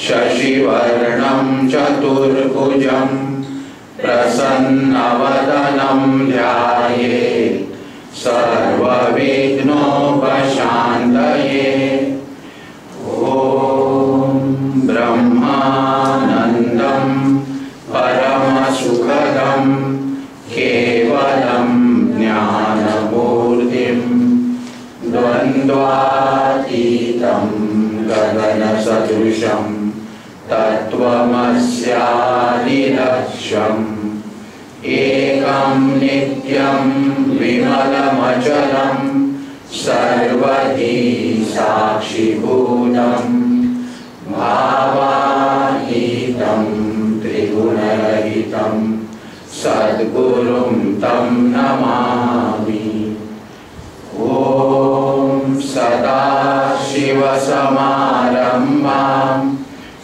शशिवर्णं चतुर्भुजं प्रसन्नवदनं ध्यायेत् सर्वविघ्नोपशान्तये। ॐ ब्रह्मानन्दं परमसुखदं केवलं ज्ञानमूर्तिं द्वन्द्वातीतं गगनसदृशं तत्त्वमस्यादिलक्ष्यम् एकं नित्यं विमलमचलं सर्वधी साक्षिभूतं भावातीतं त्रिगुणरहितं सद्गुरुं तं नमामि। ॐ सदाशिवसमारम्भां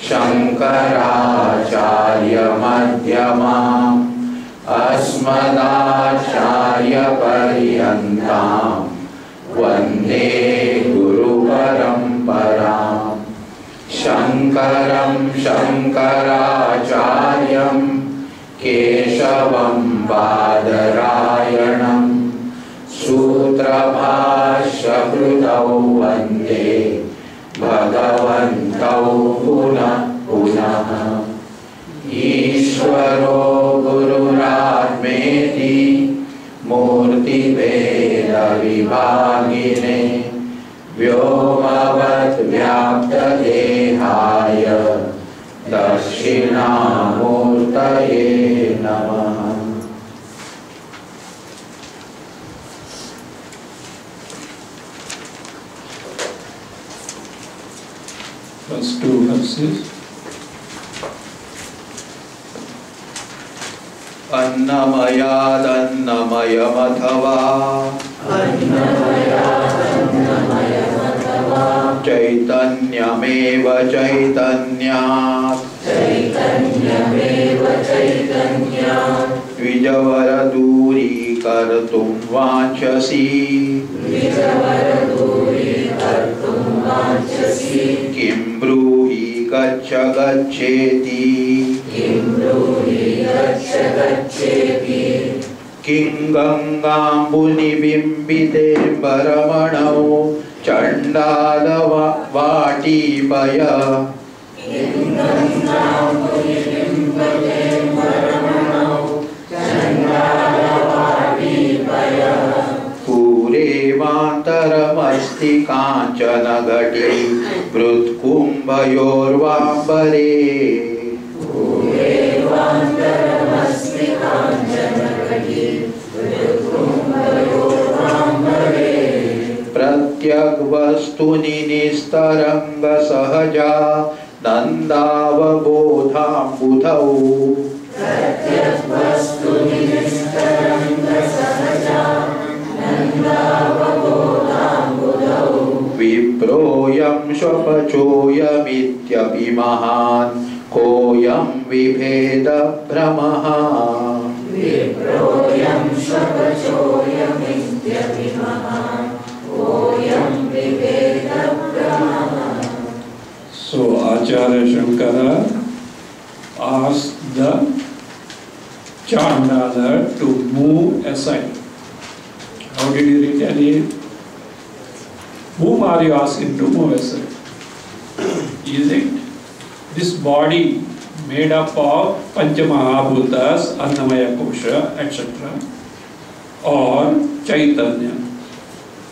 शङ्कराचार्यमध्यमाम् अस्मदाचार्यपर्यन्तां वन्दे गुरुपरम्पराम्। शङ्करं शङ्कराचार्यं केशवं बादरायणं सूत्रभाष्यकृतौ वन्दे भगवन्तौ पुनः पुनः। ईश्वरो गुरुरात्मेति मूर्तिभेदविभागिने व्योमवद्व्याप्तदेहाय दक्षिणामूर्तये नमः। First two verses. अन्नमयादन्नमयमथवा चैतन्यमेव चैतन्यात् द्विजवरदूरीकर्तुं वाञ्छसि किं ब्रूहि गच्छ गच्छेति किं गङ्गाम्बुनिबिम्बितेऽम्बरमणौ चण्डालवाटीपय पूरेवान्तरमस्ति काञ्चन घटी हृत्कुम्भयोर्वाम्बरे प्रत्यग्वस्तुनि निस्तरङ्गसहजा नन्दावबोधाम्बुधौ विप्रोऽयं स्वपचोऽयमित्यपि महान् कोऽयं विभेद भ्रमः। So Acharya Shankara asked the Chandala to move aside. How did he retaliate? Whom are you asking to move aside? Is it this body made up of Panchamahabhutas, Annamaya Kosha, etc. or Chaitanya?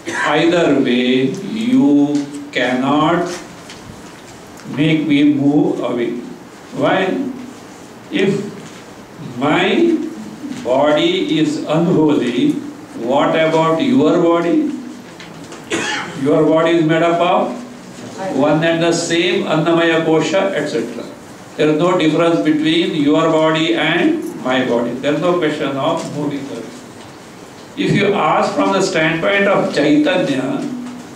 Either way, you cannot make me move away. Why? If my body is unholy, what about your body? Your body is made up of one and the same Annamaya Kosha, etc. There is no difference between your body and my body. There is no question of moving away. If you ask from the standpoint of Chaitanya,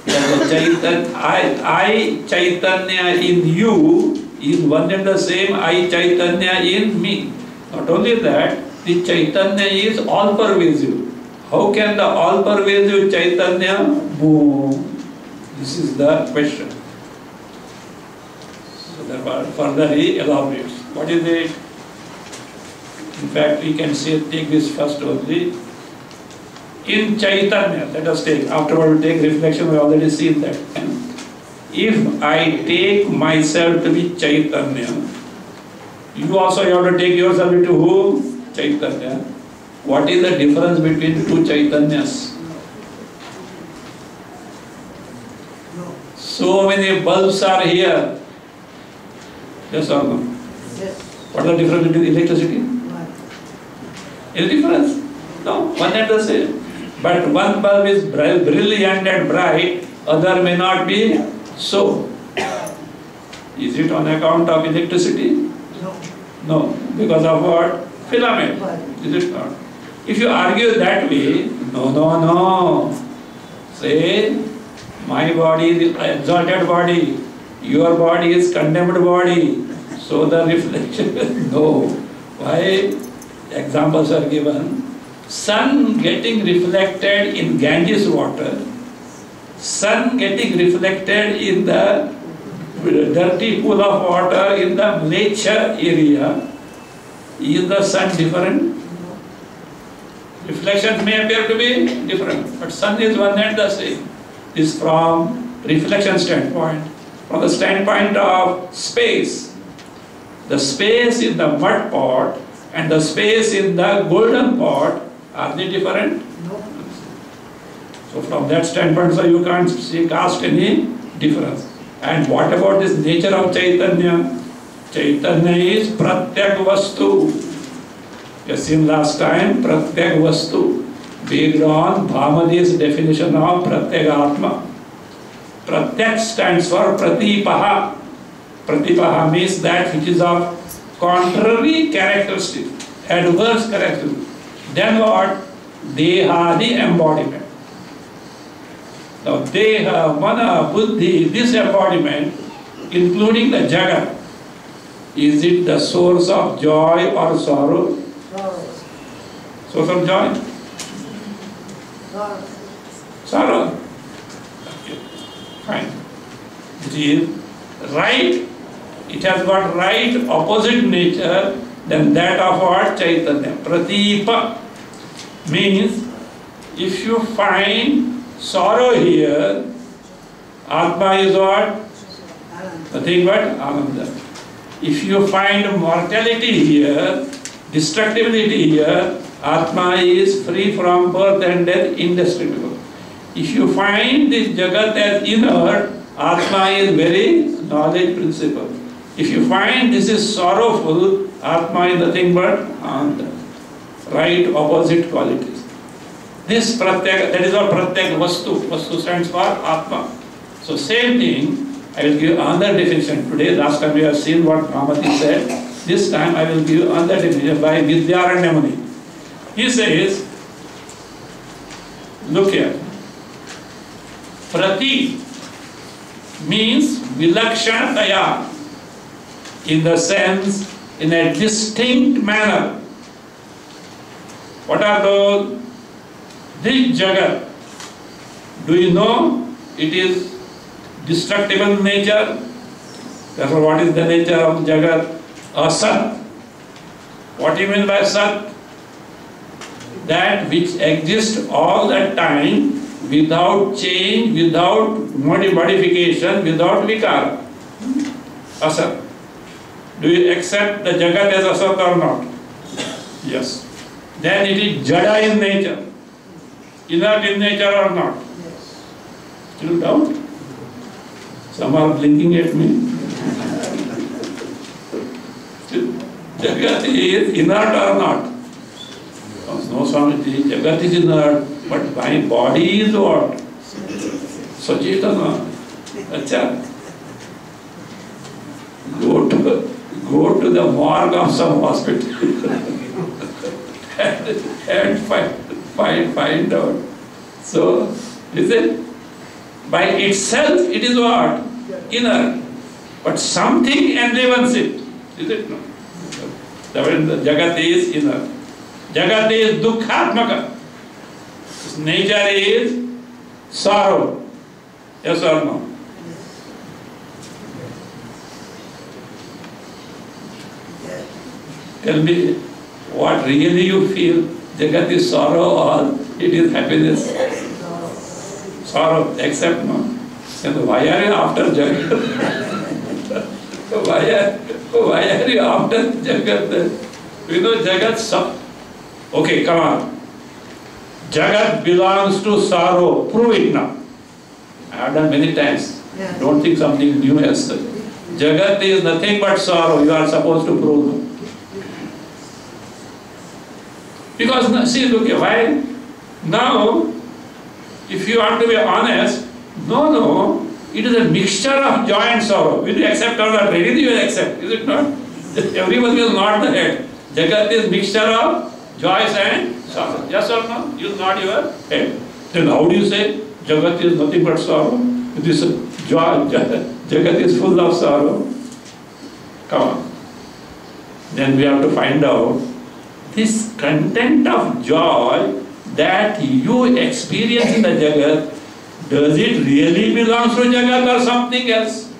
that the I Chaitanya in you is one and the same I Chaitanya in me. Not only that, the Chaitanya is all pervasive. How can the all pervasive Chaitanya move? This is the question. So therefore further he elaborates. What is it? In fact, we can say, take this first only. In Chaitanya, let us take, afterward we take reflection, we already seen that. If I take myself to be Chaitanya, you also have to take yourself into who? Chaitanya. What is the difference between two Chaitanyas? So many bulbs are here. Yes or no? Yes. What is the difference between electricity? Any difference? No, one and the same. But one bulb is brilliant and bright, other may not be so. Is it on account of electricity? No. No. Because of what? Filament. Is it not? If you argue that way, no. Say, my body is exalted body, your body is condemned body. So the reflection, no. Why? Examples are given. Sun getting reflected in Ganges water, sun getting reflected in the dirty pool of water in the Malaysia area. Is the sun different? Reflections may appear to be different, but sun is one and the same. This is from reflection standpoint. From the standpoint of space, the space in the mud pot and the space in the golden pot, are they different? No. So from that standpoint, so you can't cast any difference. And what about this nature of Chaitanya? Chaitanya is Pratyak Vastu. You seen last time, Pratyak Vastu. Based on Bhamani's definition of Pratyak Atma. Pratyak stands for Pratipaha. Pratipaha means that which is of contrary characteristic, adverse characteristic. Then what? Deha, the embodiment. Now Deha, Mana, Buddhi, this embodiment, including the Jagat, is it the source of joy or sorrow? Sorrow. Source of joy? Sorrow. Sorrow. Okay. Fine. It is right. It has got right opposite nature than that of what? Chaitanya. Pratipa means if you find sorrow here, Atma is what? Nothing but Ananda. If you find mortality here, destructibility here, Atma is free from birth and death, indestructible. If you find this Jagat as inert, Atma is very knowledge principle. If you find this is sorrowful, Atma is nothing but Ananda. Right opposite qualities. This Pratyak, that is what Pratyak Vastu. Vastu stands for Atma. So same thing, I will give another definition. Today, last time we have seen what Bhamati said. This time I will give another definition by Vidyaranya Muni. He says, look here. Prati means Vilakshanataya, in the sense, in a distinct manner. What are those? This Jagat, do you know it is destructible nature? Therefore, what is the nature of Jagat? Asat. What do you mean by Sat? That which exists all the time without change, without modification, without vikara. Asat. Do you accept the Jagat as Asat or not? Yes. Then it is Jada in nature. Inert in nature or not? Yes. Still doubt? Some are blinking at me. Still, Jagat is inert or not? No, Swamiji, Jagat is inert, but my body is what? Sachetana. Acha. Go to the morgue of some hospital and find out. So, listen, By itself it is what? Inner. But something enlivens it. Is it not? The Jagat is inner. Jagat is dukkhatmaka. Its nature is sorrow. Yes or no? Tell me what really you feel. Jagat is sorrow or it is happiness? Sorrow, accept no. And why are you after Jagat? why are you after Jagat? You know Jagat sub. Okay, come on. Jagat belongs to sorrow. Prove it now. I have done many times. Yeah. Don't think something new as Jagat is nothing but sorrow. You are supposed to prove. Because, see, look, why? Now, if you want to be honest, no, it is a mixture of joy and sorrow. Will you accept or not? Really you will accept, is it not? Everyone will nod the head. Jagat is mixture of joys and sorrow. Yes or no? You nod your head. Then how do you say Jagat is nothing but sorrow? This joy, Jagat is full of sorrow. Come on. Then we have to find out this content of joy that you experience in the Jagat, does it really belong to Jagat or something else?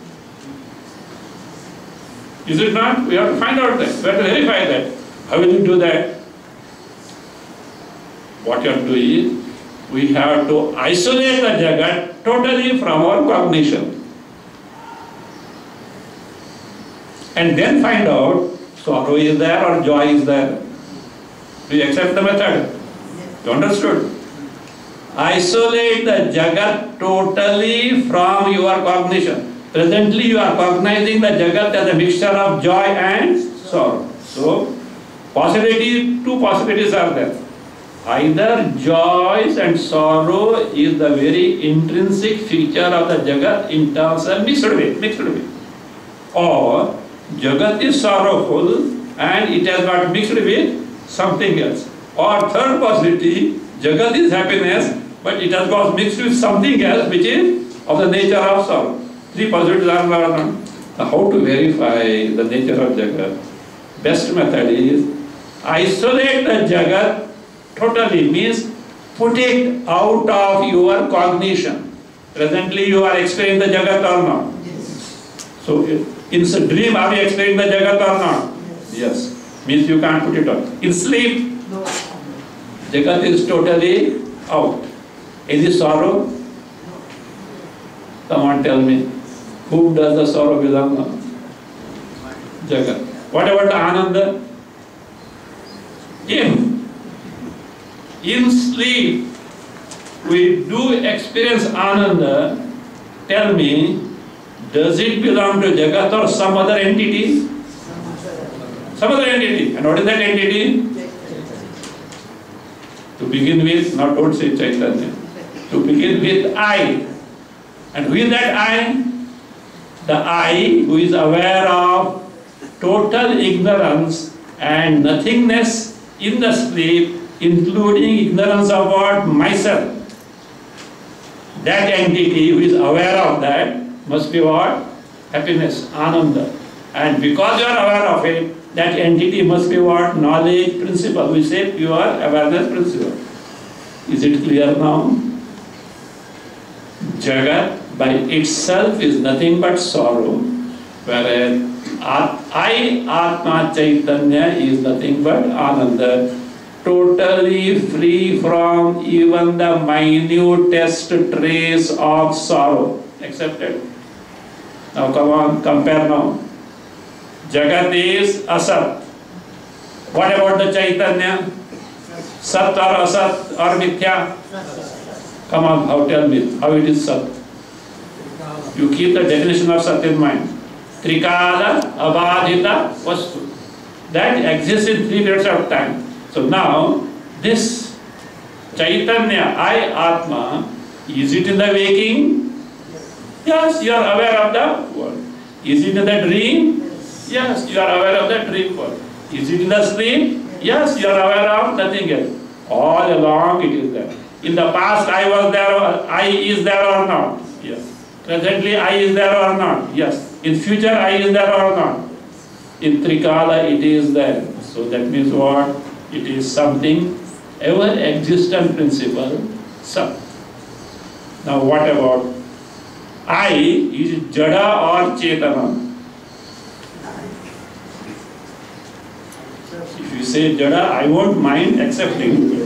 Is it not? We have to find out that. We have to verify that. How will you do that? What you have to do is, we have to isolate the Jagat totally from our cognition. And then find out, sorrow is there or joy is there. Do you accept the method? You understood? Isolate the Jagat totally from your cognition. Presently you are cognizing the Jagat as a mixture of joy and sorrow. So, two possibilities are there. Either joys and sorrow is the very intrinsic feature of the Jagat in terms of mixed way. Or Jagat is sorrowful and it has got mixed with something else. Or third possibility, Jagat is happiness, but it has got mixed with something else which is of the nature of sorrow. Three possibilities are known. How to verify the nature of Jagat? Best method is isolate the Jagat totally, means put it out of your cognition. Presently you are experiencing the Jagat or not? Yes. So in a dream are you experiencing the Jagat or not? Yes. Means you can't put it out. In sleep, No. Jagat is totally out. Is it sorrow? Come on, tell me. Whom does the sorrow belong now? Jagat. What about the Ananda? In sleep, we do experience Ananda. Tell me, does it belong to Jagat or some other entity? Some other entity. And what is that entity? To begin with, not don't say Chaitanya. To begin with, I. And who is that I? The I who is aware of total ignorance and nothingness in the sleep, including ignorance of what? Myself. That entity who is aware of that must be what? Happiness, Ananda. And because you are aware of it, that entity must be what? Knowledge principle. We say pure awareness principle. Is it clear now? Jagat by itself is nothing but sorrow, whereas I, Atma Chaitanya, is nothing but Ananda, totally free from even the minutest trace of sorrow. Accepted? Now come on, compare now. Jagat is Asat. What about the Chaitanya? Sat or Asat or Mithya? Come on, how tell me, how it is Sat? You keep the definition of Sat in mind. Trikala Abadhita Vastu. That exists in 3 periods of time. So now, this Chaitanya, I, Atma, is it in the waking? Yes, you are aware of the world. Is it in the dream? Yes, you are aware of the dream world. Is it in the sleep? Yes, you are aware of nothing else. All along it is there. In the past I was there, I is there or not? Yes. Presently I is there or not? Yes. In future I is there or not? In Trikala it is there. So that means what? It is something ever existent principle, Sat. Now what about I? Is it Jada or Chetana? If you say Jada, I won't mind accepting.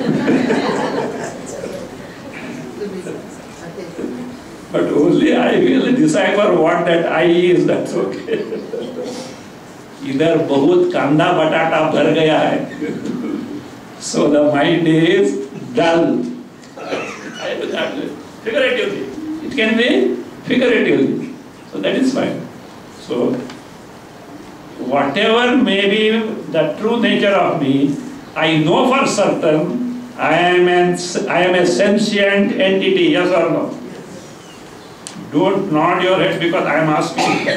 But only I will decipher what that I is, that's okay. इधर बहुत कांदा बटाटा भर गया है. So the mind is dull. Figuratively. It can be figuratively. So that is fine. So whatever may be the true nature of me, I know for certain I am a sentient entity, yes or no? Don't nod your head because I am asking.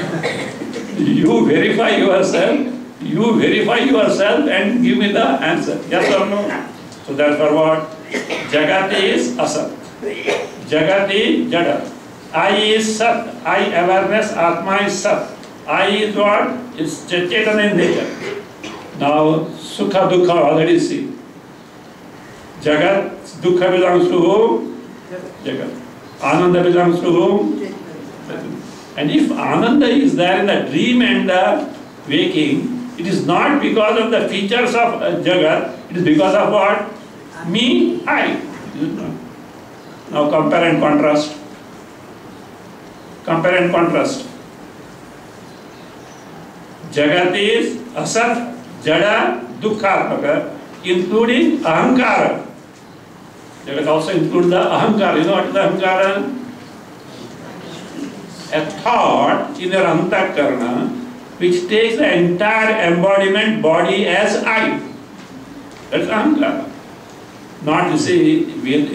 You verify yourself and give me the answer, yes or no? So therefore what? Jagat is asat. Jagat is jada. I is sat. I awareness, Atma is sat. I is what? Is Chetana in nature. Now Sukha Dukha already see. Jagat, Dukha belongs to whom? Jagat. Ananda belongs to whom? And if Ananda is there in the dream and the waking, it is not because of the features of Jagat, it is because of what? Me, I. Now compare and contrast. Compare and contrast. Jagat is asat, jada, dukkhatmaka, including ahankara. Jagat also includes the ahankara. You know what is the ahankara? A thought in your antakarna which takes the entire embodiment body as I. That's ahankara. Not, you see,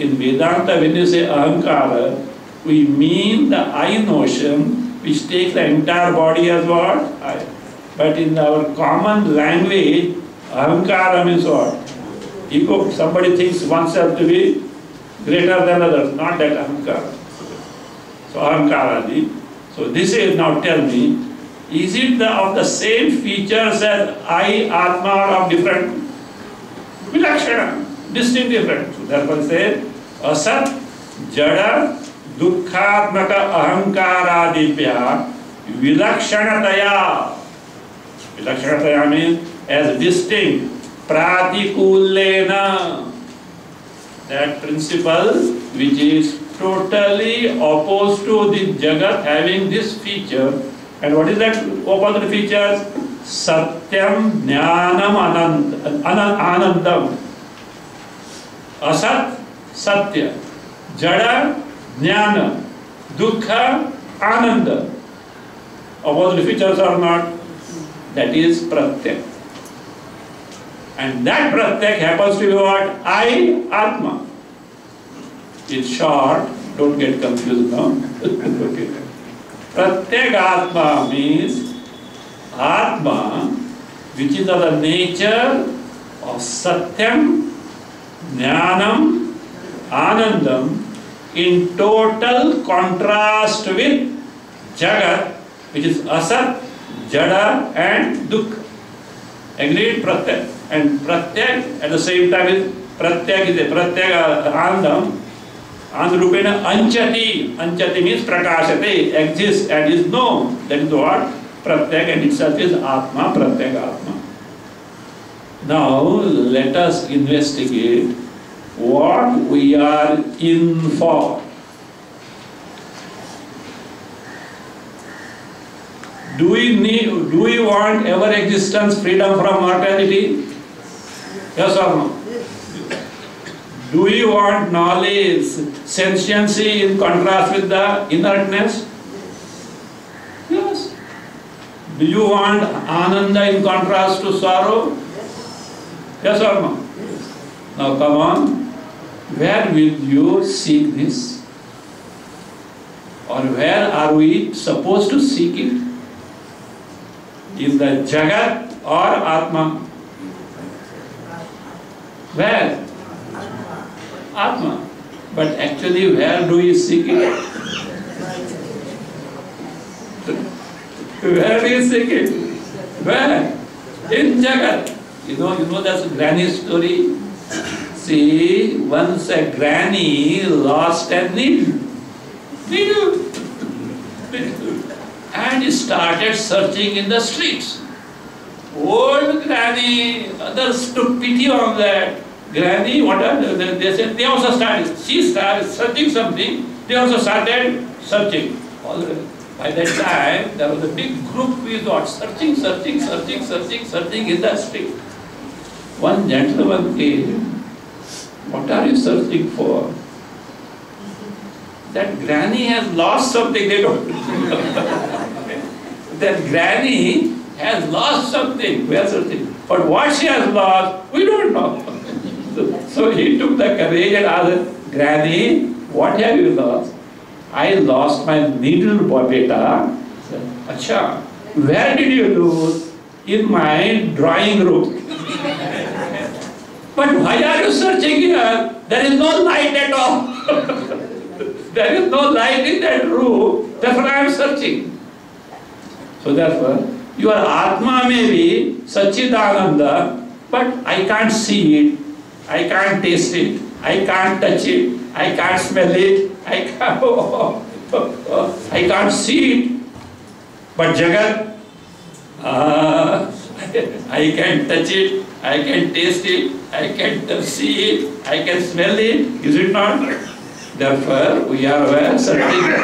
in Vedanta when you say ahankara, we mean the I notion which takes the entire body as what? I. But in our common language, ahankara means what? Ego, somebody thinks oneself to be greater than others, not that ahankara. So ahankara. So this is, now tell me, is it of the same features as I, Atma, or of different? Vilakshana, distinct different. So therefore say, asat, jada, dukkhatmaka ahankaradibhya, vilakshanataya. Vilakshanataya means as distinct, pratikulena. That principle which is totally opposed to the Jagat having this feature. And what is that opposite features? Satyam, Jnanam, Anandam. Asat, Satya. Jada, Jnana. Dukkha, Ananda. Opposite features or not? That is Pratyak. And that Pratyak happens to be what? I, Atma. In short, don't get confused now. Okay. Pratyak Atma means Atma, which is of the nature of Satyam, Jnanam, Anandam, in total contrast with Jagat, which is Asat, Jada and Dukkha. Agreed? Pratyak. And Pratyak at the same time is Pratyak is a Pratyak Anandam. Andrupena Anchati. Anchati means Prakashate, exists and is known. That is what? Pratyak, and itself is Atma, Pratyak Atma. Now let us investigate what we are in for. Do we want ever existence, freedom from mortality? Yes or no? Do we want knowledge, sentiency in contrast with the inertness? Yes. Do you want ananda in contrast to sorrow? Yes or no? Now come on. Where will you seek this? Or where are we supposed to seek it? In the Jagat or Atma? Where? Atma. But actually, where do we seek it? Where do you seek it? Where? In Jagat. You know that's granny story? See, once a granny lost a needle. And started searching in the streets. Old granny, others took pity on that. Granny, what are they said? They also started. She started searching something. They also started searching. By that time, there was a big group we thought searching in the street. One gentleman came. What are you searching for? That granny has lost something. They don't. That granny has lost something. We are searching. But what she has lost, we don't know. So he took the courage and asked, Granny, what have you lost? I lost my needle, beta. Acha, where did you lose? In my drawing room. But why are you searching here? There is no light at all. There is no light in that room. Therefore I am searching. So therefore, your Atma may be Satchidananda, but I can't see it. I can't taste it. I can't touch it. I can't smell it. I can't see it. But Jagat, I can touch it. I can taste it. I can see it. I can smell it. Is it not? Therefore, we are searching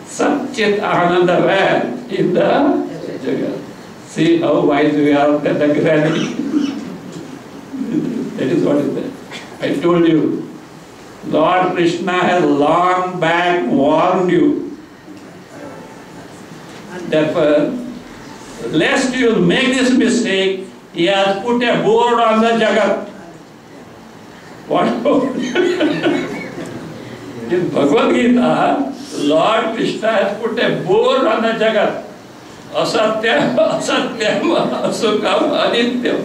Satchit Ananda where? In the Jagat. See how wise we are at the granny. That is what is there. I told you, Lord Krishna has long back warned you. Therefore, lest you make this mistake, he has put a board on the Jagat. What board? In Bhagavad Gita, Lord Krishna has put a board on the Jagat. Asatyam, asatyam, asukam, anityam.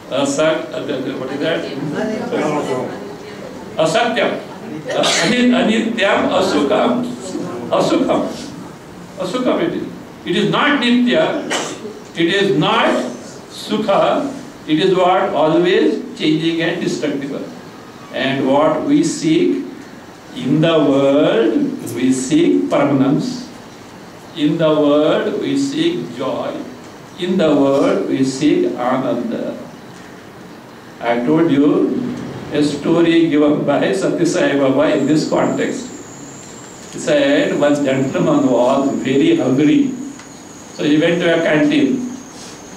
What is that? Asatyam. Anityam, asukam. Asukam it is. It is not nitya. It is not sukha. It is what? Always changing and destructible. And what we seek in the world, we seek permanence. In the world, we seek joy. In the world, we seek ananda. I told you a story given by Satya Sai Baba in this context. He said one gentleman was very hungry. So he went to a canteen.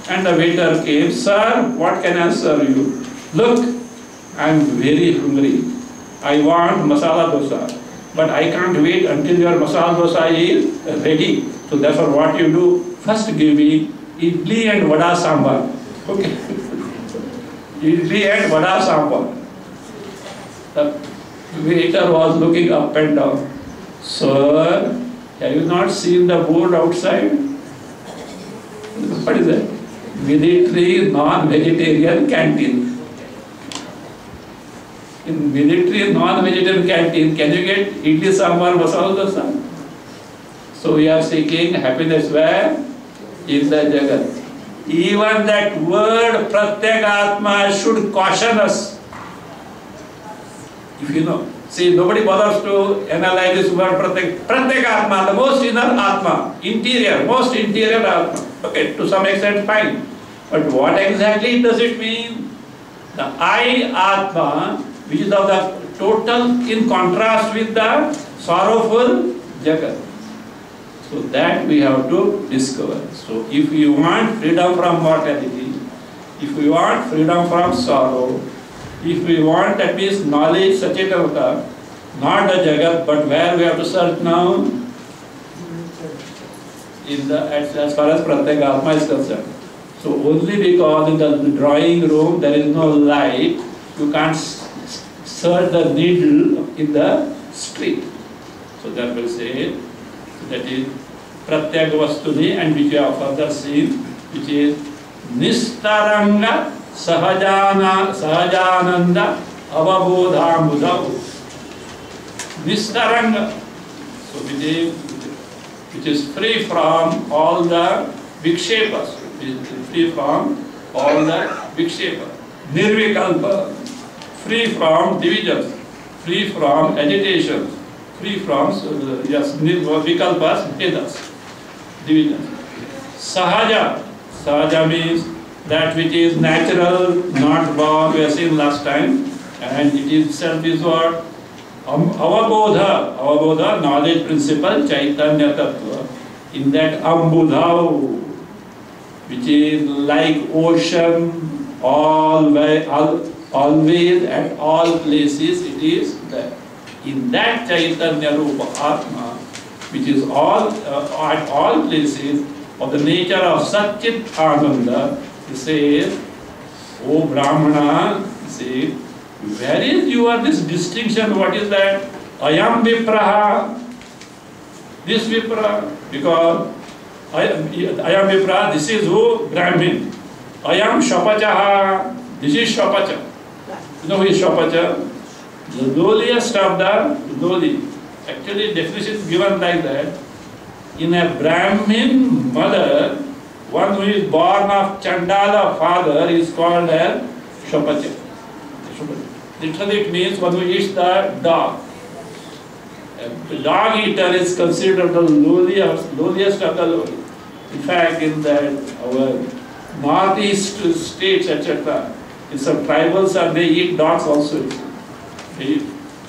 And the waiter came, Sir, what can I serve you? Look, I am very hungry. I want masala dosa. But I can't wait until your masala dosa is ready. So therefore what you do, first give me idli and vada sambar. Okay. Idli and vada sambar. The waiter was looking up and down. Sir, have you not seen the board outside? What is that? Military non-vegetarian canteen. In military non-vegetarian canteen, can you get idli sambar masala dosa? So we are seeking happiness where? In the Jagat. Even that word Pratyagatma should caution us. If you know, see, nobody bothers to analyze this word Pratyagatma, the most inner Atma, interior, most interior Atma. Okay, to some extent fine. But what exactly does it mean? The I Atma, which is of the total in contrast with the sorrowful Jagat. So that we have to discover. So if we want freedom from mortality, if we want freedom from sorrow, if we want at least knowledge, Sachitanata, not the Jagat, but where we have to search now? In the, as far as Pratyagatma is concerned. So only because in the drawing room there is no light, you can't search the needle in the street. So that will say, that is Pratyag Vastuni, and which we have further seen, which is Nistaranga Sahajananda Avabodhambudav. Nistaranga, So which is free from all the vikshepas, free from all the vikshepas. Nirvikalpa, free from divisions, free from agitation, free from vikalpas, vedas, divisions. Sahaja, sahaja means that which is natural, not born, we have seen last time, and it itself is what? Avabodha, knowledge principle, Chaitanya Tattva. In that Ambudha, which is like ocean, always at all places, it is there. In that Chaitanya Rupa Atma, which is all at all places, of the nature of Satchit Ananda, he says, O Brahmana, he says, where is this distinction? What is that? Ayam Vipraha, this Vipra, because Ayam Vipraha, this is who? Brahmin. Ayam Shapachaha, this is Shapacha. You know who is Shapacha? The lowliest of the lowly. Actually, definition is given like that. In a Brahmin mother, one who is born of Chandala father is called as Shapacha. Literally it means one who eats the dog. The dog eater is considered the lowliest of the lowly. In fact, in our northeast states, etc., in some tribals they eat dogs also.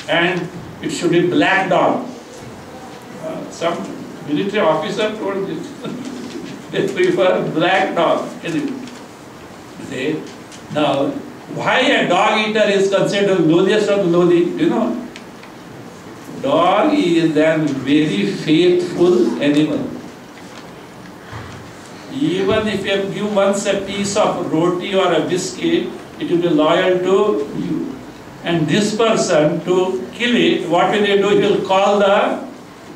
And it should be black dog. Some military officer told this. They prefer black dog. Now, why a dog eater is considered the lowliest of the lowly? You know, dog is a very faithful animal. Even if you give once a piece of roti or a biscuit, it will be loyal to you. And this person, to kill it, what will they do? He will call the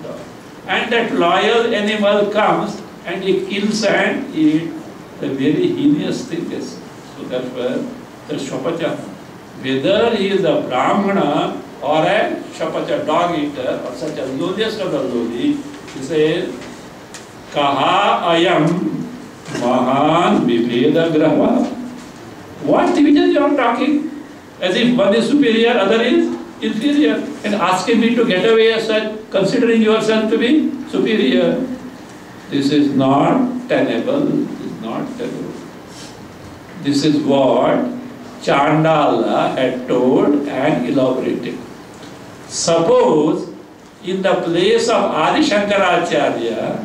dog. And that loyal animal comes and he kills and eats a very heinous thing. So that's where the Shapacha. Whether he is a Brahmana or a Shapacha dog eater or such a lowliest of the lowly, he says, Kaha ayam mahan viveda grava. What division you are talking? As if one is superior, other is inferior. And asking me to get away as such, considering yourself to be superior. This is not tenable. This is not tenable. This is what Chandala had told and elaborated. Suppose in the place of Adi Shankaracharya,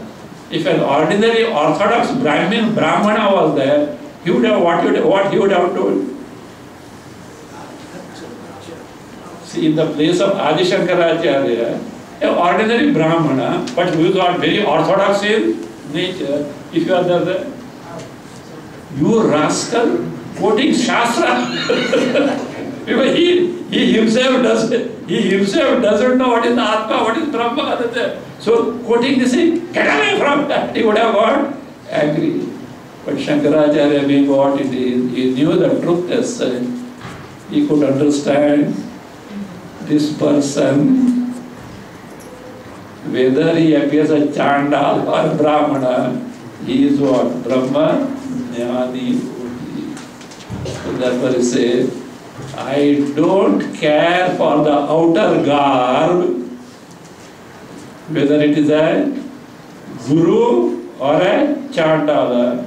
if an ordinary orthodox Brahmana was there, he would have what he would have told. See, in the place of Adi Shankaracharya, an ordinary Brahmana, but who is not very orthodox in nature, if you are there, you rascal, quoting Shastra. Because he himself doesn't know what is Atma, what is Brahma. So quoting this thing, get away from that, he would have got angry. But Shankaracharya being what it is, he knew the truth as such. He could understand this person, whether he appears as Chandal or Brahmana, he is what? Brahma, Jnani, So therefore he says, I don't care for the outer garb, whether it is a guru or a chandala,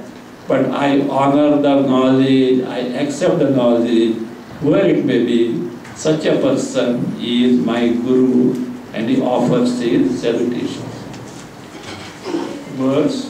but I honor the knowledge, I accept the knowledge, whoever it may be. Such a person is my guru, and he offers his salutations. Verse.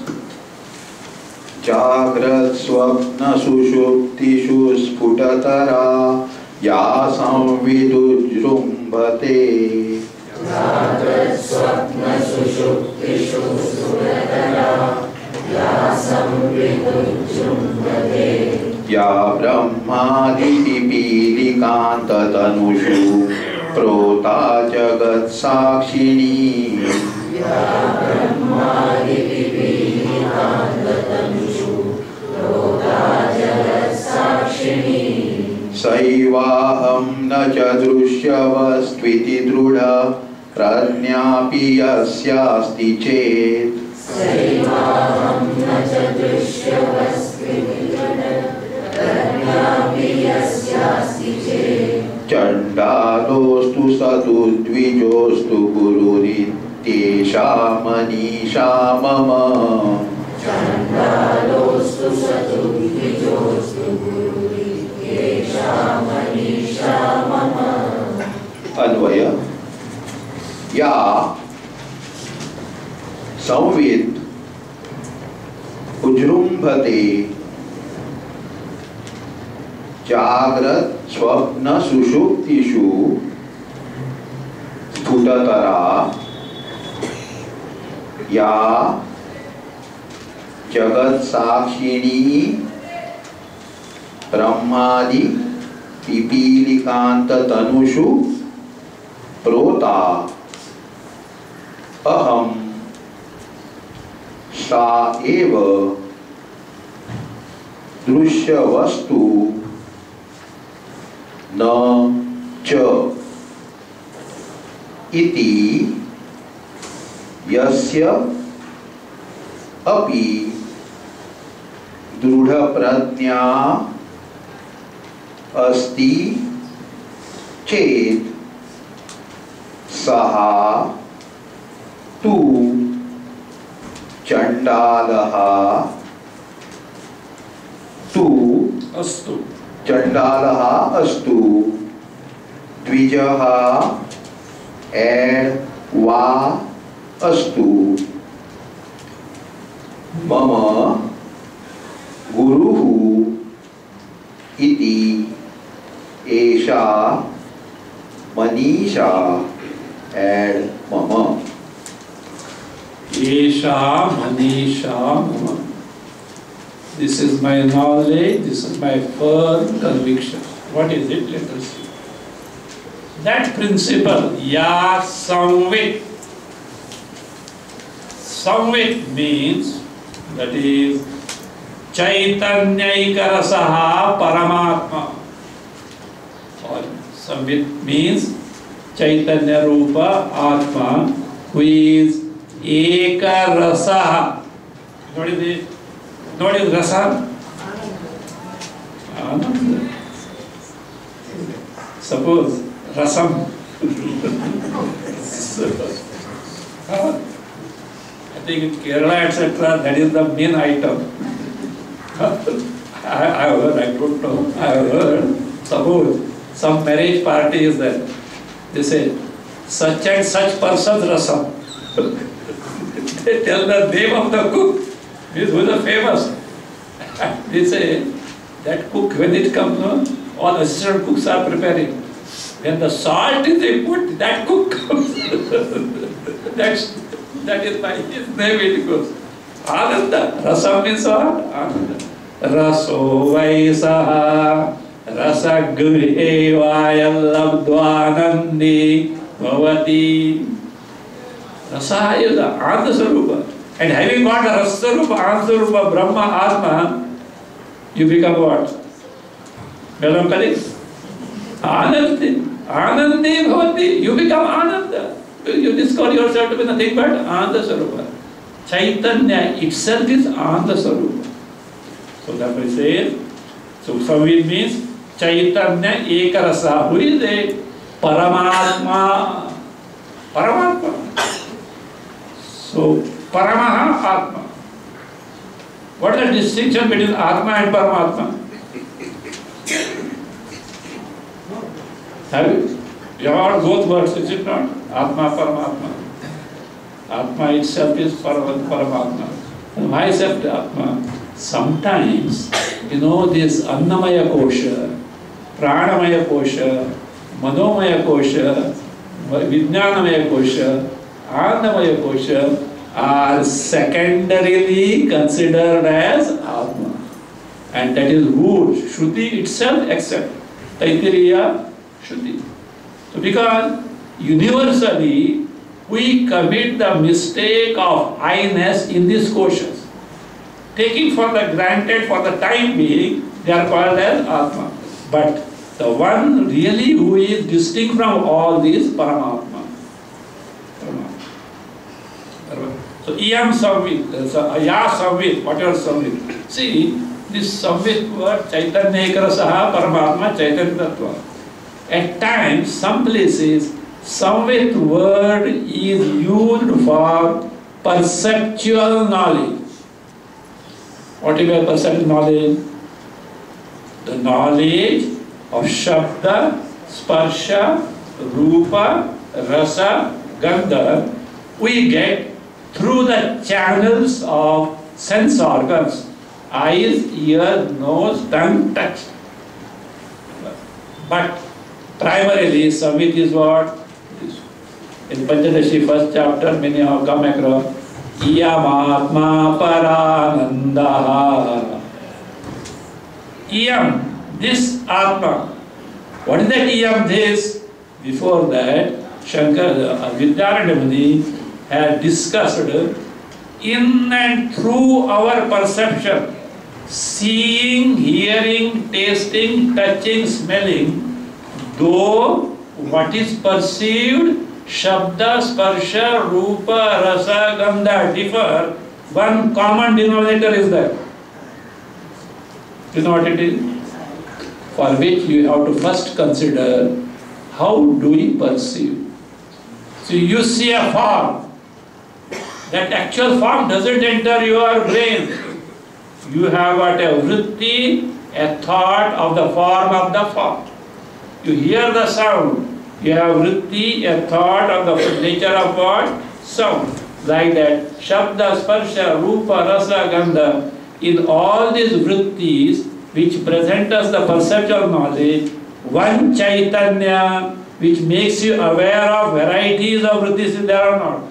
Jagrat swapna sushuptishu sputatara ya samvidujrumbate. Jagrat swapna sushuptishu sputatara ya samvidujrumbate. Ya brahmadipipilikantatanushu prota jagat sakshini. Ya brahmadipipilikantatanushu prota jagat sakshini. Saivaham na cha drushyavastviti drudha प्रज्ञापि यस्यास्ति चेत् सैवाहं न च दृश्यवस्त्विनिगडप्रज्ञापि यस्यास्ति चेत् चण्डालोऽस्तु स तु द्विजोऽस्तु गुरुरित्येषा मनीषा मम चण्डालोऽस्तु स तु द्विजोऽस्तु गुरुरित्येषा मनीषा मम। अन्वय या संवित् उजृम्भते जाग्रत स्वप्न सुषुप्तिषु स्फुटतरा या जगत साक्षिणी ब्रह्मादि पिपीलिकांत तनुषु प्रोता अहम सा एव दृश्य वस्तु न च इति यस्य अपि दृढ़ प्रज्ञा अस्ति चेत् सः तु चण्डालः तु अस्तु चण्डालः अस्तु द्विजः वा अस्तु मम गुरुः इति एषा मनीषा मम एषा मनीषा मम. This is my knowledge, this is my firm conviction. What is it? Let us see. That principle, ya samvit. Samvit means, that is, chaitanyaikarasa paramatma. Or samvit means, chaitanya rupa atma, who is ekarasa. What is it? What is rasa? Suppose rasam. I think in Kerala, etc., that is the main item. I have heard, I don't know, I have heard, suppose some marriage party is there. They say, such and such person's rasam. They tell the name of the cook. Who is famous. They say that cook, when it comes, all assistant cooks are preparing. When the salt is put, that cook comes. That is by his name it goes. Ananda. Rasam means what? Ananda. Raso vaisaha rasagrihe vayalabdvanandi bhavati. Rasa is the Ananda Sarupa. And having got the Rasarupa, Ansarupa, Brahma, Atma, you become what? Well, correct? Anandi. Anandi bhavati. You become Ananda. You discover yourself to be nothing but Ananda Sarupa. Chaitanya itself is Ananda Sarupa. So that we say, so Samvit means Chaitanya Ekarasa. Who is it? Paramatma. Paramatma. So, Paramaha Atma. What is the distinction between Atma and Paramatma? Have you? You have heard both words, is it not? Atma, Paramatma. Atma itself is Paramatma. And myself, Atma. Sometimes, this Annamaya Kosha, Pranamaya Kosha, Manomaya Kosha, Vijnanamaya Kosha, Annamaya Kosha are secondarily considered as Atma. And that is who Shruti itself accepts. Taittiriya, Shruti. So because universally we commit the mistake of I-ness in these koshas. Taking for the granted for the time being, they are called as Atma. But the one really who is distinct from all these, Paramatma. So Iyam Samvit, Ya Samvit, whatever Samvit. See, this Samvit word Chaitanya Ekarasaha Paramatma Chaitanya Tattva. At times, some places, Samvit word is used for perceptual knowledge. What is perceptual knowledge? The knowledge of Shabda, Sparsha, Rupa, Rasa, Gandha we get through the channels of sense organs, eyes, ears, nose, tongue, touch. But primarily, Samvit is what? In Panchadashi first chapter, many have come across Iyam Atma Paranandaha. Iyam, this Atma. What is that Iyam this? Before that, Shankara, Vidyaranya Muni had discussed in and through our perception, seeing, hearing, tasting, touching, smelling, though what is perceived, Shabda, Sparsha, Rupa, Rasa, Gandha differ, one common denominator is there. You know what it is? For which you have to first consider how do we perceive. So you see a form, that actual form doesn't enter your brain. You have got a vritti, a thought of the form of the form. You hear the sound, you have vritti, a thought of the nature of what? Sound. Like that, Shabda, Sparsha, Rupa, Rasa, Gandha, in all these vrittis which present us the perceptual knowledge, one Chaitanya which makes you aware of varieties of vrittis if there are not.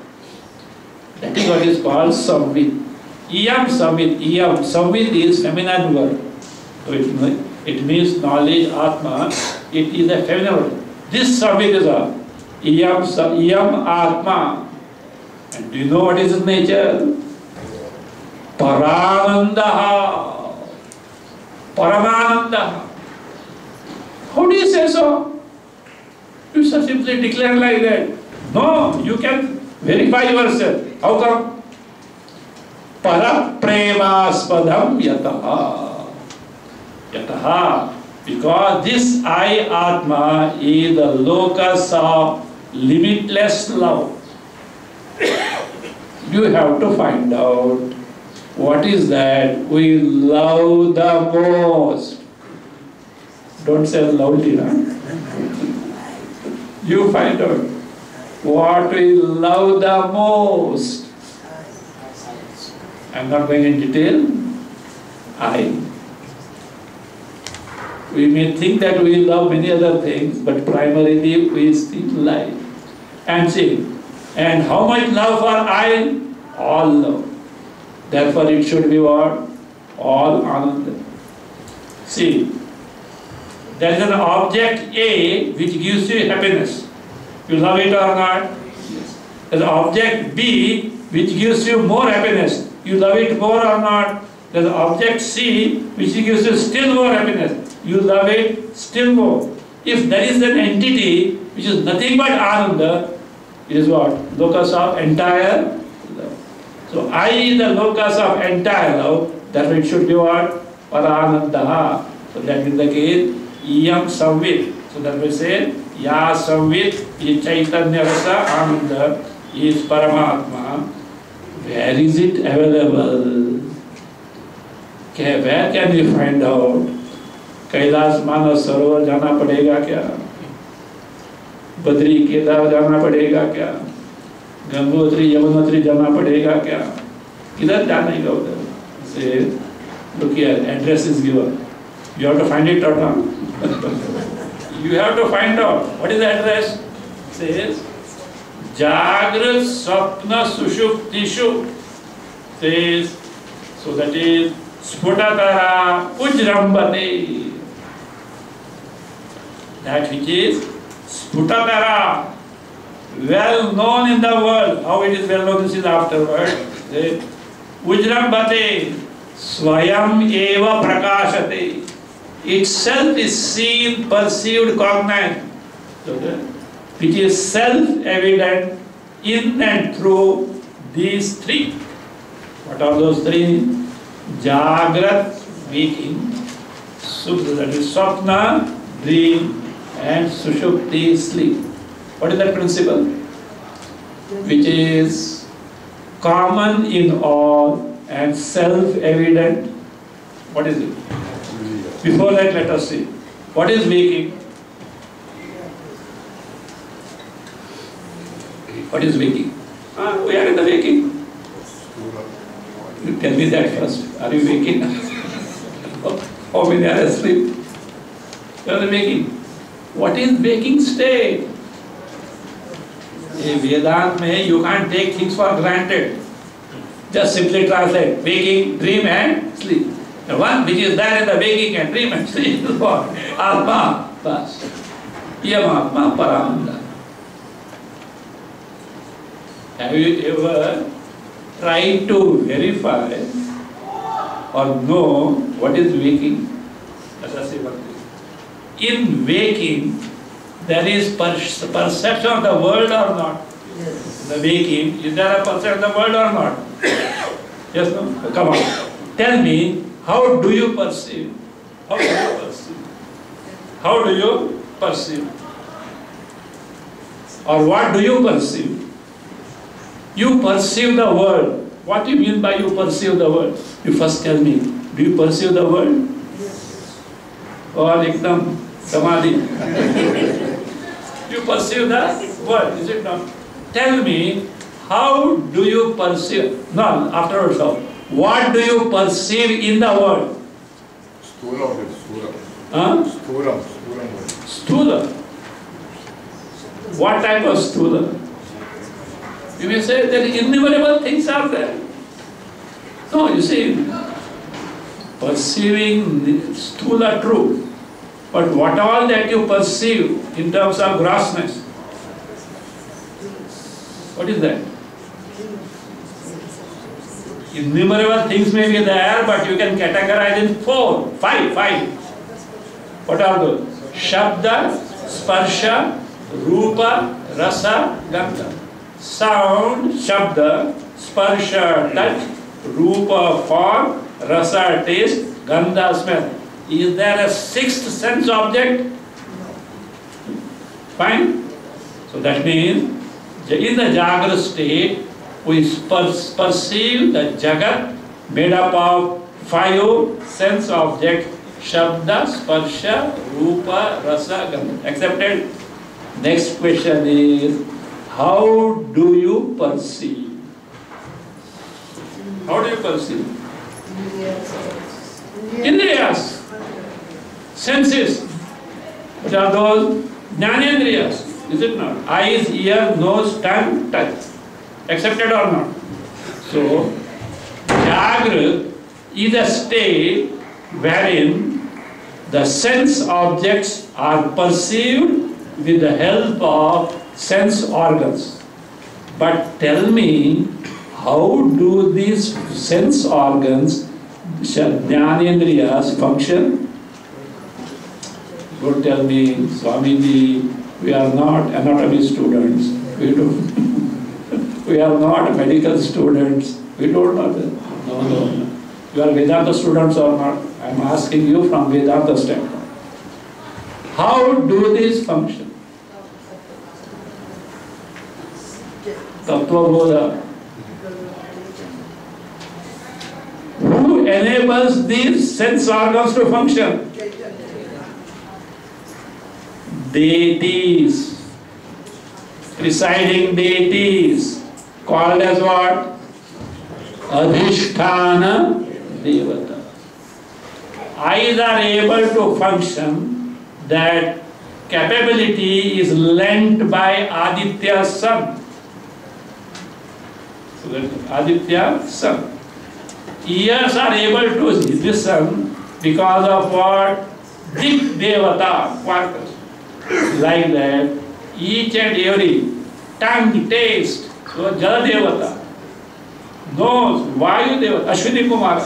That is what is called Samvit. Iyam Samvit. Iyam Samvit is feminine word. So it means knowledge, Atma. It is a feminine word. This Samvit is a Iyam Atma. And do you know what is its nature? Paranandaha. Paramanandaha. How do you say so? You should simply declare like that. No, you can verify yourself. How come? Parapremaspadam yataha. Yataha. Because this I Atma is the locus of limitless love. You have to find out what is that we love the most. Don't say loudly, huh? You find out what we love the most. I'm not going in detail. We may think that we love many other things, but primarily we still life. And see, and how much love for I? All love. Therefore it should be what? All Ananda. See, there is an object A which gives you happiness. You love it or not? Yes. There is an object B which gives you more happiness. You love it more or not? There is an object C which gives you still more happiness. You love it still more. If there is an entity which is nothing but Ananda, it is what? Locus of entire love. So I is the locus of entire love. Therefore it should be what? Paranandaha. So that is the case. Iyam Samvit. So that we say, Ya Samvit is Chaitanya Rasa Ananda is Paramatma. Where is it available? Okay, where can we find out? Kailash मानस सरोवर जाना पड़ेगा क्या? बद्री केदार जाना पड़ेगा क्या? गंगोत्री यमुनोत्री जाना पड़ेगा क्या? किधर जाना है उधर? Say, look here, address is given. You have to find it or not? You have to find out. What is the address? It says, Jagrat Sapna Sushuptishu. Says, so that is Sputatara Ujrambate. That which is Sputatara, well known in the world. How it is well known, this is afterward. Ujrambate Swayam Eva Prakashate. Itself is seen, perceived, cognized. Which is self-evident in and through these three. What are those three? Jagrat, waking, that is Swapna, dream, and Sushupti, sleep. What is that principle? Which is common in all and self-evident. What is it? Before that, let us see. What is waking? What is waking? We are in the waking. You tell me that first. Are you waking? How many are asleep? You are waking. What is waking state? In Vedanta, you can't take things for granted. Just simply translate waking, dream, and sleep. The one which is there in the waking and dream and sleep is what? Atma. Bas. Yam Atma Paramanda. Have you ever tried to verify or know what is waking? Let us see what it is. In waking, there is perception of the world or not? Yes. The waking, is there a perception of the world or not? Yes, no? Come on. Tell me, how do you perceive? How do you perceive? How do you perceive? Or what do you perceive? You perceive the world. What do you mean by you perceive the world? You first tell me, do you perceive the world? Yes. Or ekdam samadhi? You perceive the world, is it not? Tell me, how do you perceive? No, afterwards, what do you perceive in the world? Stula. Huh? Stula. What type of stula? You may say that innumerable things are there. No, you see, perceiving stula true. But what all that you perceive in terms of grossness? What is that? Innumerable things may be there, but you can categorize in five. What are those? Shabda, Sparsha, Rupa, Rasa, Gandha. Sound, Shabda, Sparsha, touch, Rupa, form, Rasa, taste, Gandha, smell. Is there a sixth sense object? Fine. So that means, in the Jagra state, we perceive the Jagat made up of five sense objects: Shabda, Sparsha, Rupa, Rasa, Gandha. Accepted? Next question is, how do you perceive? How do you perceive? Indriyas. Senses. What are those? Jnanendriyas. Is it not? Eyes, ear, nose, tongue, touch. Accepted or not? So, Jagrat is a state wherein the sense objects are perceived with the help of sense organs. But tell me, how do these sense organs, Jnanendriyas, function? Don't tell me, Swamiji, we are not anatomy students. We are not medical students. We don't know that. No. You are Vedanta students or not? I am asking you from Vedanta standpoint. How do these function? Tattva Bodha. Who enables these sense organs to function? Deities. Presiding deities. Called as what? Adhisthana Devata. Eyes are able to function. That capability is lent by Aditya's sun. So that Aditya's sun. Ears are able to listen because of what? Dik Devata, quarkus. Like that, each and every tongue, taste, so Jala Devata, nose, Vayu Devata, Ashwini Kumara,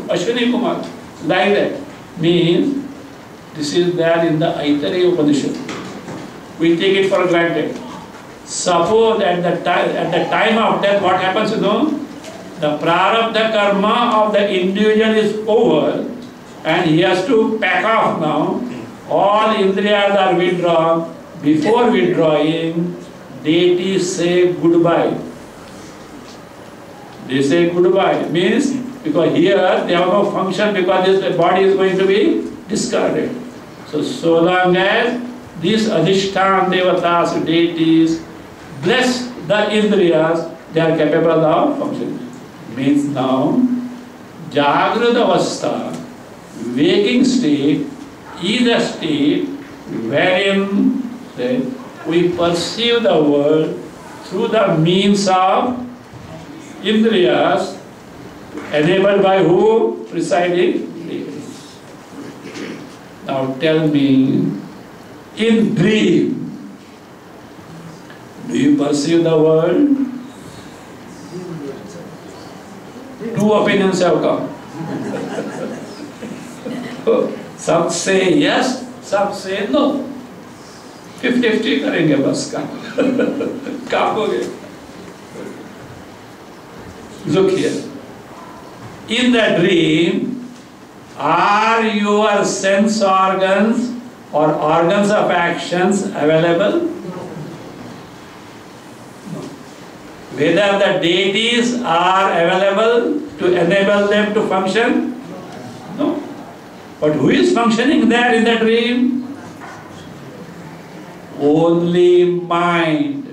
Ashwini Kumara, like that. Means, this is there in the Aitareya Upanishad. We take it for granted. Suppose at the time of death, what happens, you know? The prarabdha karma of the individual is over and he has to pack off now. All indriyas are withdrawn. Before withdrawing, deities say goodbye. They say goodbye. Means, because here they have no function because this body is going to be discarded. So long as these adhishtan devatas, deities, bless the indriyas, they are capable of functioning. Means now, Jagrata Avastha, waking state, is a state wherein we perceive the world through the means of indriyas, enabled by who? Presiding deities. Now tell me, in dream, do you perceive the world? Two opinions have come. Some say yes, some say no. 50-50 करेंगे बस काम हो गया. Look here. In the dream, are your sense organs or organs of actions available? No. Whether the deities are available to enable them to function? No. But who is functioning there in the dream? Only mind.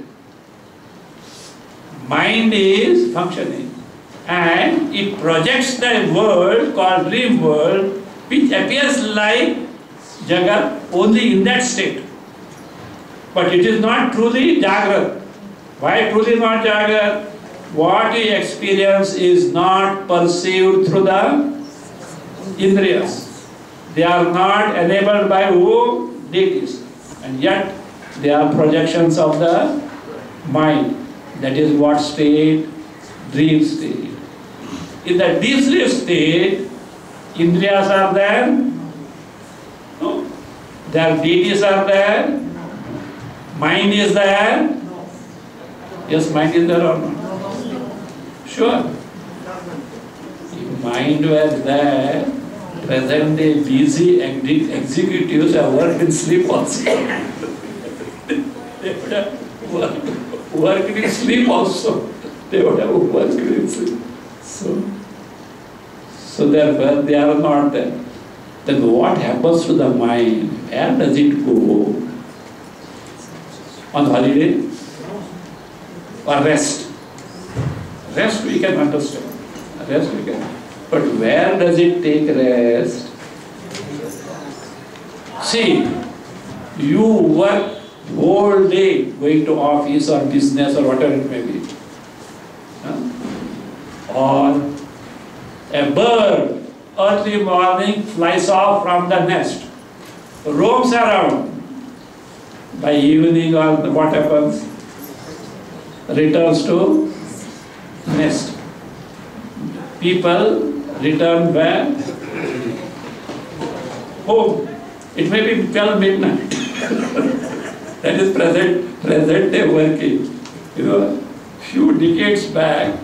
Mind is functioning. And it projects the world called dream world, which appears like Jagat only in that state. But it is not truly Jagrat. Why truly not Jagrat? What you experience is not perceived through the indriyas. They are not enabled by who? Deities. And yet they are projections of the mind. That is what state? Dream state. In the deep sleep state, indriyas are there? No. Their deities are there? Mind is there? Yes, mind is there or not? Sure. If mind were there, present day busy executives have worked in sleep also. They would have worked in sleep also. They would have worked in sleep. So therefore they are not there. Then what happens to the mind? Where does it go? On holiday? Or rest? Rest we can understand. Rest we can. But where does it take rest? See, you work whole day going to office or business or whatever it may be. Or a bird early morning flies off from the nest, roams around. By evening or what happens? Returns to nest. People return where? Home. It may be 12 midnight. That is present day working. You know, few decades back,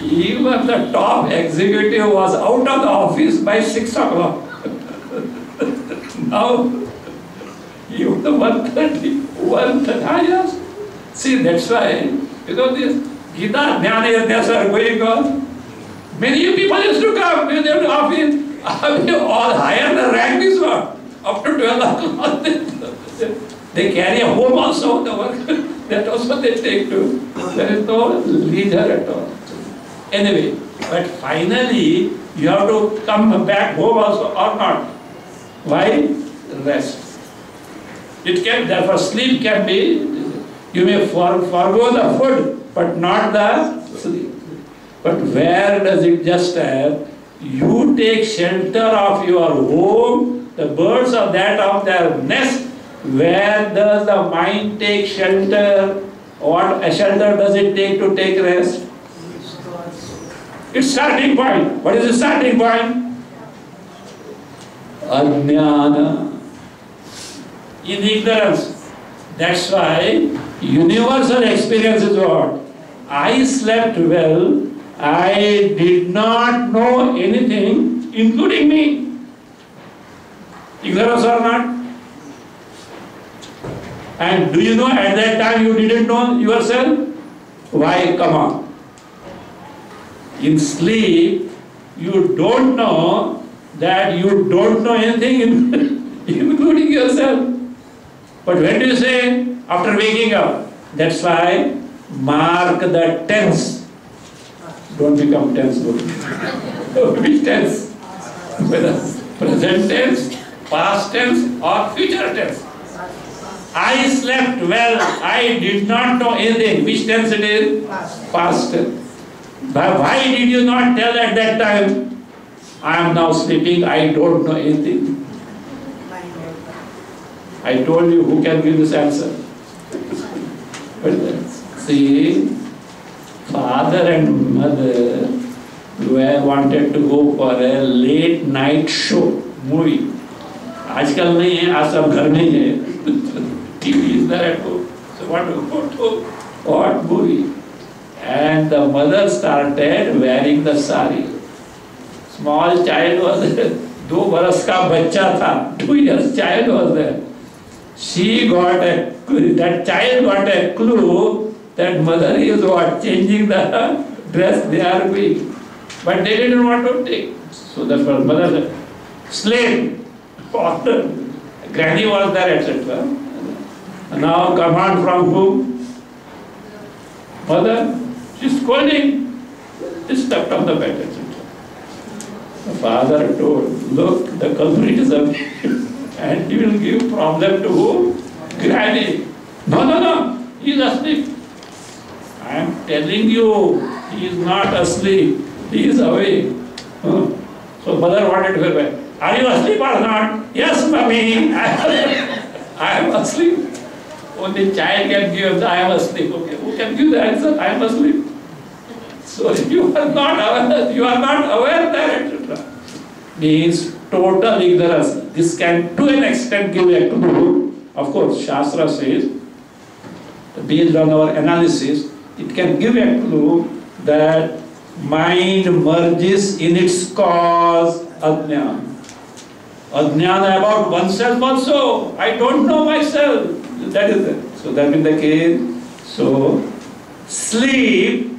even the top executive was out of the office by 6 o'clock. Now, even the 1:30, yes. See, that's why, because this Gita, Jnana Yajnas are going on. Many people used to come in the office, all higher the rank is what? Up to 12 o'clock. They carry a home also, the work. That also they take to. There is no leisure at all. Anyway, but finally, you have to come back home also or not. Why? Rest. It can, therefore sleep can be, you may forego the food, but not the sleep. But where does it just have? You take shelter of your home, the birds of that of their nest. Where does the mind take shelter? What shelter does it take to take rest? Its starting point. What is the starting point? Ajnana. In ignorance. That's why Universal experience is what? I slept well, I did not know anything, including me. Ignorance or not? And do you know at that time you didn't know yourself? Why? Come on. In sleep, you don't know that you don't know anything, including yourself. But when do you say? After waking up. That's why mark the tense. Don't become tense. Which tense? Whether present tense, past tense or future tense. I slept well. I did not know anything. Which tense it is? Past tense. But why did you not tell at that time? I am now sleeping. I don't know anything. I told you who can give this answer. See, father and mother wanted to go for a late night show, movie. आजकल नहीं है, आज सब घर में ही है. TV is there at home. So what to go to? What movie? And the mother started wearing the sari. Small child was there. 2 बरस का बच्चा था. 2 years child was there. She got that child got a clue that mother is what? Changing the dress they are doing. But they didn't want to take. So that's what mother said. Slave, father, granny was there, etc. Now command from whom? Mother. She's scolding. She stepped on the bed, etc. The father told, look, the culprit is a and he will give problem to who? Granny. No, he is asleep. I am telling you, he is not asleep. He is awake. So mother wanted to verify. Are you asleep or not? Yes, mommy. I am asleep. Only child can give the I am asleep. Okay, who can give the answer? I am asleep. So if you are not aware that, etc. Means total ignorance. This can to an extent give a clue. Of course, Shastra says, based on our analysis, it can give a clue that mind merges in its cause, ajnana. Ajnana about oneself also. I don't know myself. That is it. So that is the case. So, sleep,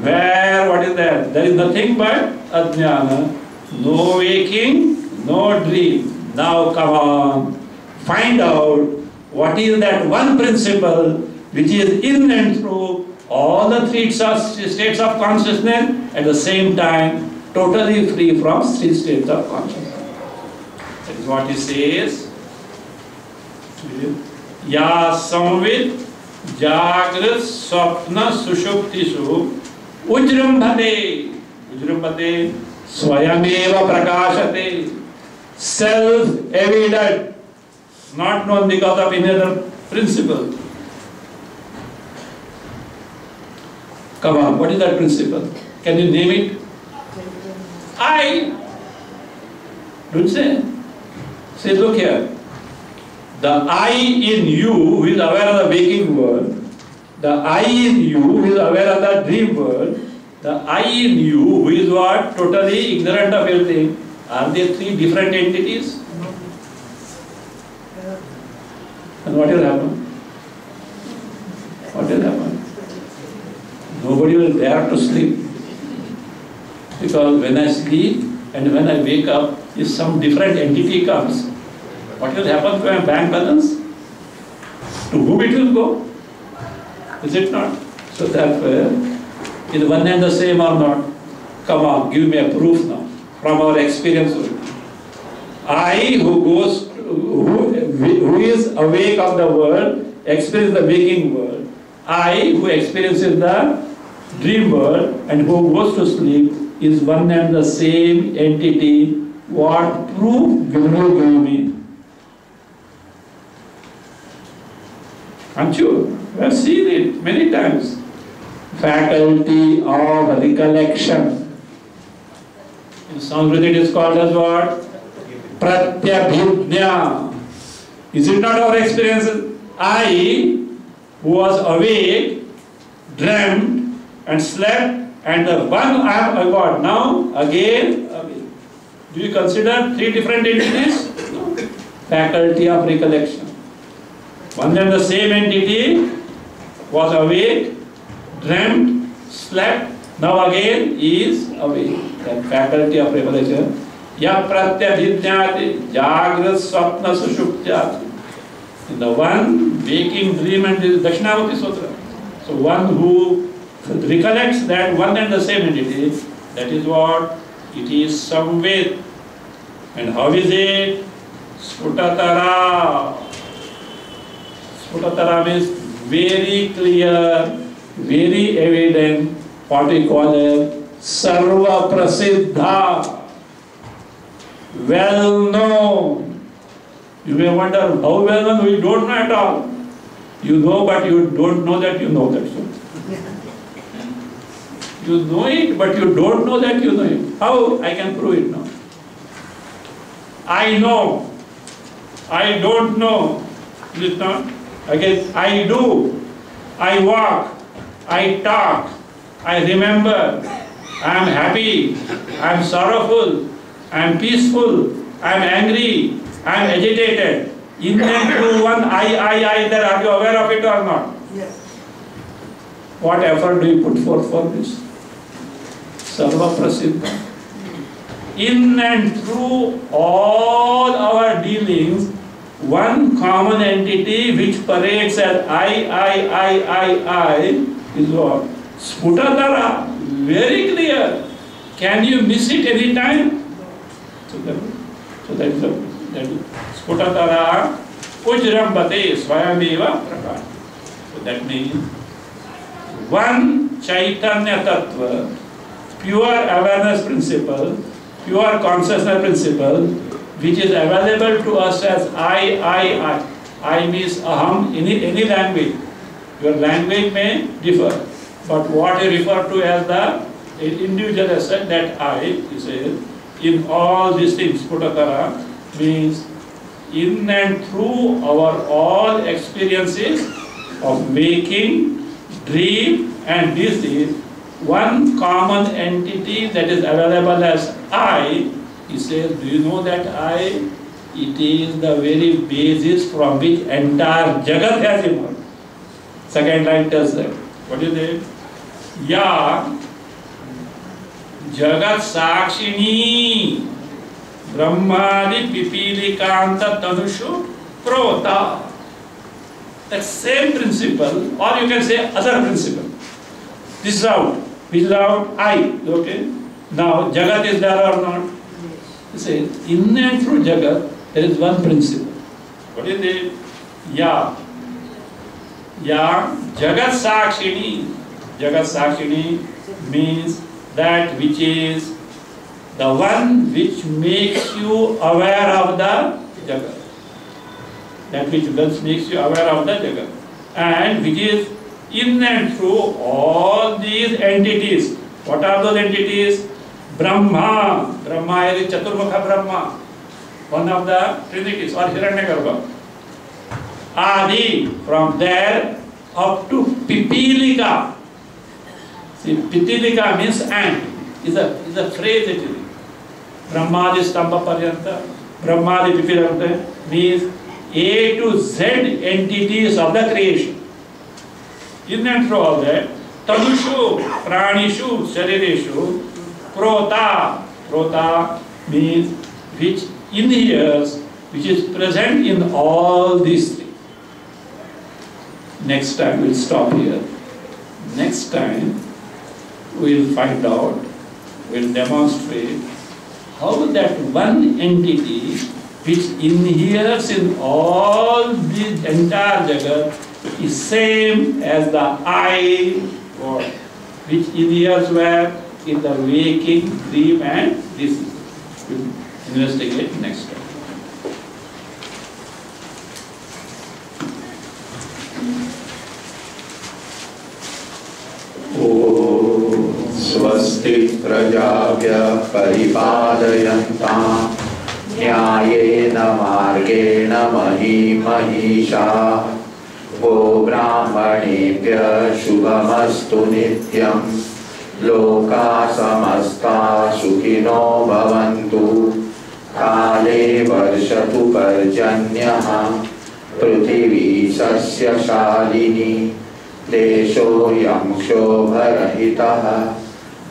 where, what is that? There is nothing but ajnana. No waking, no dream. Now come on, find out what is that one principle which is in and through all the 3 states of consciousness at the same time, totally free from 3 states of consciousness. That is what he says. Ya samvid jagrat swapna sushuptishu ujrambhate. Ujrambhate swayameva prakashate. Self-evident, not known because of any other principle. Come on, what is that principle? Can you name it? I. Don't say. Say, look here. The I in you who is aware of the waking world, the I in you who is aware of the dream world, the I in you who is what? Totally ignorant of everything. Are they 3 different entities? And what will happen? What will happen? Nobody will dare to sleep. Because when I sleep and when I wake up, if some different entity comes, what will happen to my bank balance? To whom it will go? Is it not? So therefore, is one and the same or not? Come on, give me a proof now. From our experience, I who is awake of the world, experiences the waking world. I who experiences the dream world and who goes to sleep is one and the same entity. What proof will you give me? Aren't you? We have seen it many times. Faculty of recollection. In Sanskrit it is called as what? Pratyabhijna. Is it not our experience? I who was awake, dreamt, and slept, and the one I am God now again awake. Do you consider three different entities? No. Faculty of recollection. One and the same entity was awake, dreamt, slept, now again is awake. That faculty of recollection. Ya pratyabhidyati jagrat swapna sushuptyati. In the one waking dream and this Dakshinamurti Sutra. So one who recollects that one and the same entity, that is what it is samved. And how is it? Sputatara. Sputatara means very clear, very evident, what we call it, sarva prasiddha. Well known. You may wonder how well known, we don't know at all. You know, but you don't know that you know that. You know it, but you don't know that you know it. How? I can prove it now. I know. I don't know. Is it not? Again, I do. I walk. I talk. I remember. I am happy. I am sorrowful. I am peaceful. I am angry. I am agitated. In and through one I, there. Are you aware of it or not? Yes. What effort do you put forth for this? Sarva prasiddha. In and through all our dealings, one common entity which parades as I is what? Sputatara. Very clear. Can you miss it any time? So that is Sputatara Ujrambate Swayameva Prakasha. So that means one Chaitanya Tattva, pure awareness principle, pure consciousness principle, which is available to us as I. I means aham in any language. Your language may differ, but what you refer to as the individual essence, that I, you say, in all these things, Sputatara means in and through our all experiences of waking, dream, and this is one common entity that is available as I. He says, do you know that I? It is the very basis from which entire Jagat has emerged. Second line tells that. What is it? Ya Jagat Sakshini Brahmadi Pipilikanta Tanushu Prota. That same principle, or you can say other principle. This is out. Which is out? I. Okay? Now, Jagat is there or not? You say, in and through Jagat, there is one principle. What is it? Ya. Ya Jagat Sakshini. Jagat Sakshini means that which is the one which makes you aware of the Jagat. That which makes you aware of the Jagat. And which is in and through all these entities. What are those entities? Brahma. Brahma is Chaturmukha Brahma, one of the trinities, or Hiranyagarbha. Adi, from there up to Pipilika. See, Pipilika means ant. Is a phrase it is. Brahmadi Stamba Paryanta, Brahmadi Pipilika means A to Z entities of the creation. In and through all that, Tanushu, Pranishu, Sharireshu, Prota. Prota means which inheres, which is present in all these three. Next time we'll stop here. Next time we'll find out, we'll demonstrate how that one entity which inheres in all the entire Jagat is same as the I, which inheres where? In the waking, dream, and this. We'll investigate next time. स्वस्ति प्रजाभ्य परिपालयन्तां न्यायेन मार्गेण महीमहीषा वो ब्राह्मणेभ्यः शुभमस्तु नित्यं। लोका समस्ता सुखिनो भवन्तु। काले वर्षतु पर्जन्यः। पृथिवी सस्यशालिनी। देशोऽयं क्षोभरहितः।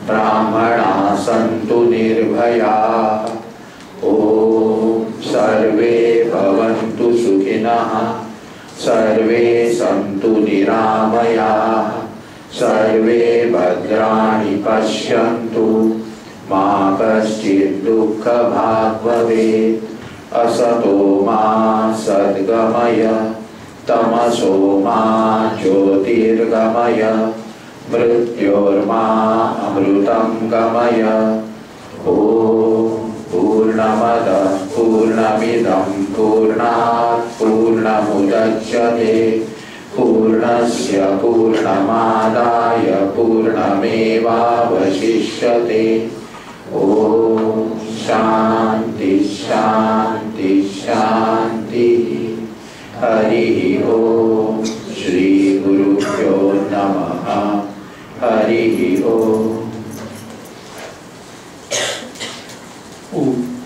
ब्राह्मणाः सन्तु निर्भयाः। ॐ सर्वे भवन्तु सुखिनः। सर्वे सन्तु निरामयाः। सर्वे भद्राणि पश्यन्तु। मा कश्चित् दुःखभाग् भवेत्। असतो मा सद्गमय। तमसो मा ज्योतिर्गमय। मृत्योर्मा अमृतं गमय। ॐ पूर्णमदः पूर्णमिदं पूर्णात् पूर्णमुदच्यते। पूर्णस्य पूर्णमादाय पूर्णमेवावशिष्यते। ॐ शान्ति शान्ति शान्तिः। हरिः ॐ श्री गुरुभ्यो नमः। हरिः ॐ। ओम।